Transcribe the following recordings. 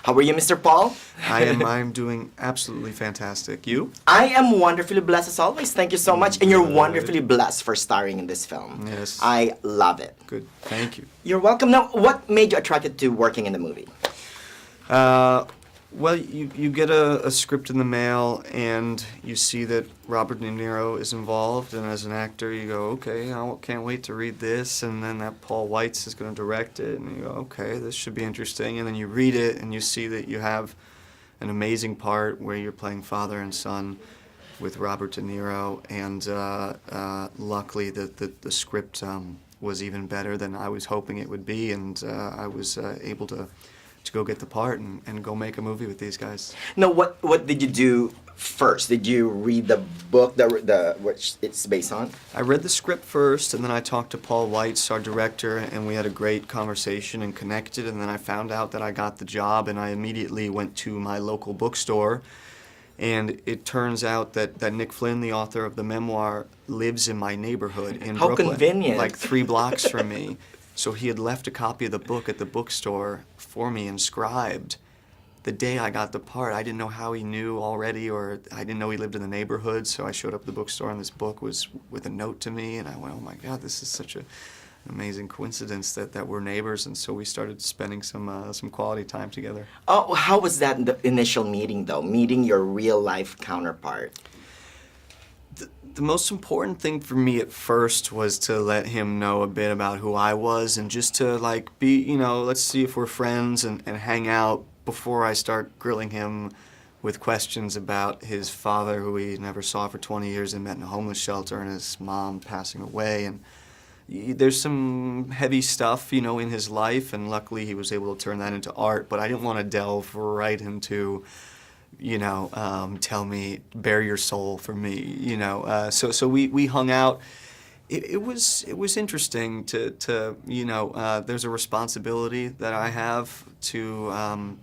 How are you, Mr. Paul? I'm doing absolutely fantastic. You? I am wonderfully blessed as always. Thank you so much. And you're Good. wonderfully blessed for starring in this film. Yes. I love it. Good. Thank you. You're welcome. Now, what made you attracted to working in the movie? Well, you get a script in the mail, and you see that Robert De Niro is involved, and as an actor, you go, okay, I can't wait to read this, and then that Paul Weitz is going to direct it, and you go, okay, this should be interesting, and then you read it, and you see that you have an amazing part where you're playing father and son with Robert De Niro, and luckily the script was even better than I was hoping it would be, and I was able to go get the part and go make a movie with these guys. Now, what did you do first? Did you read the book which it's based on? I read the script first, and then I talked to Paul Weitz, our director, and we had a great conversation and connected, and then I found out that I got the job, and I immediately went to my local bookstore, and it turns out that Nick Flynn, the author of the memoir, lives in my neighborhood in Brooklyn. How convenient. Like 3 blocks from me. So he had left a copy of the book at the bookstore for me inscribed. The day I got the part, I didn't know how he knew already, or I didn't know he lived in the neighborhood, so I showed up at the bookstore and this book was with a note to me, and I went, oh my God, this is such an amazing coincidence that we're neighbors, and so we started spending some quality time together. Oh, how was that in the initial meeting, though? Meeting your real-life counterpart? The most important thing for me at first was to let him know a bit about who I was, and just to like be, let's see if we're friends and hang out before I start grilling him with questions about his father, who he never saw for 20 years and met in a homeless shelter, and his mom passing away. And there's some heavy stuff, in his life, and luckily he was able to turn that into art, but I didn't want to delve right into tell me, bare your soul for me, So we hung out. It was interesting to there's a responsibility that I have to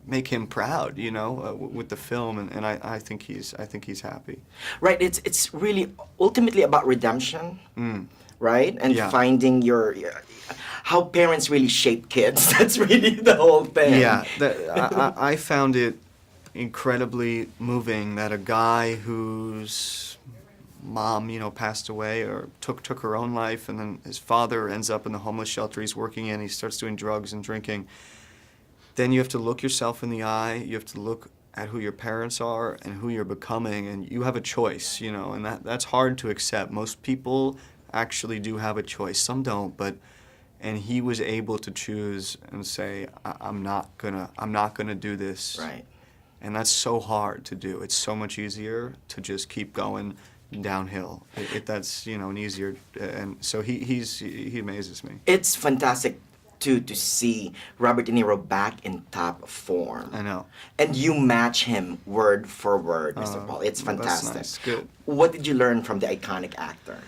make him proud, with the film, and I think he's happy. Right. It's really ultimately about redemption, right? And Yeah. finding your how parents really shape kids. That's really the whole thing. Yeah, I found it incredibly moving that a guy whose mom, passed away or took her own life, and then his father ends up in the homeless shelter he's working in. He starts doing drugs and drinking. Then you have to look yourself in the eye. You have to look at who your parents are and who you're becoming, and you have a choice, and that's hard to accept. Most people actually do have a choice. Some don't, and he was able to choose and say, I'm not gonna do this. Right. And that's so hard to do. It's so much easier to just keep going downhill. That's an easier, and so he amazes me. It's fantastic to see Robert De Niro back in top form. I know. And you match him word for word, Mr. Paul. It's fantastic. That's nice. Good. What did you learn from the iconic actor?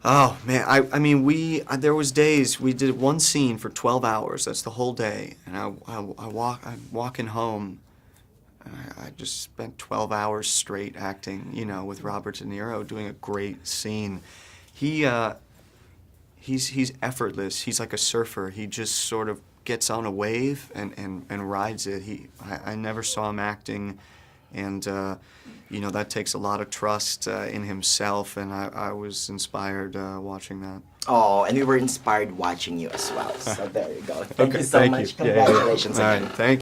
Oh man, I mean there was days we did one scene for 12 hours. That's the whole day, and I'm walking home. I just spent 12 hours straight acting, with Robert De Niro, doing a great scene. He's effortless. He's like a surfer. He just sort of gets on a wave and rides it. I never saw him acting, and that takes a lot of trust in himself, and I was inspired watching that. Oh, and we were inspired watching you as well. So there you go. Thank you so Thank much. you. Yeah, yeah. Congratulations All again. right, thank you.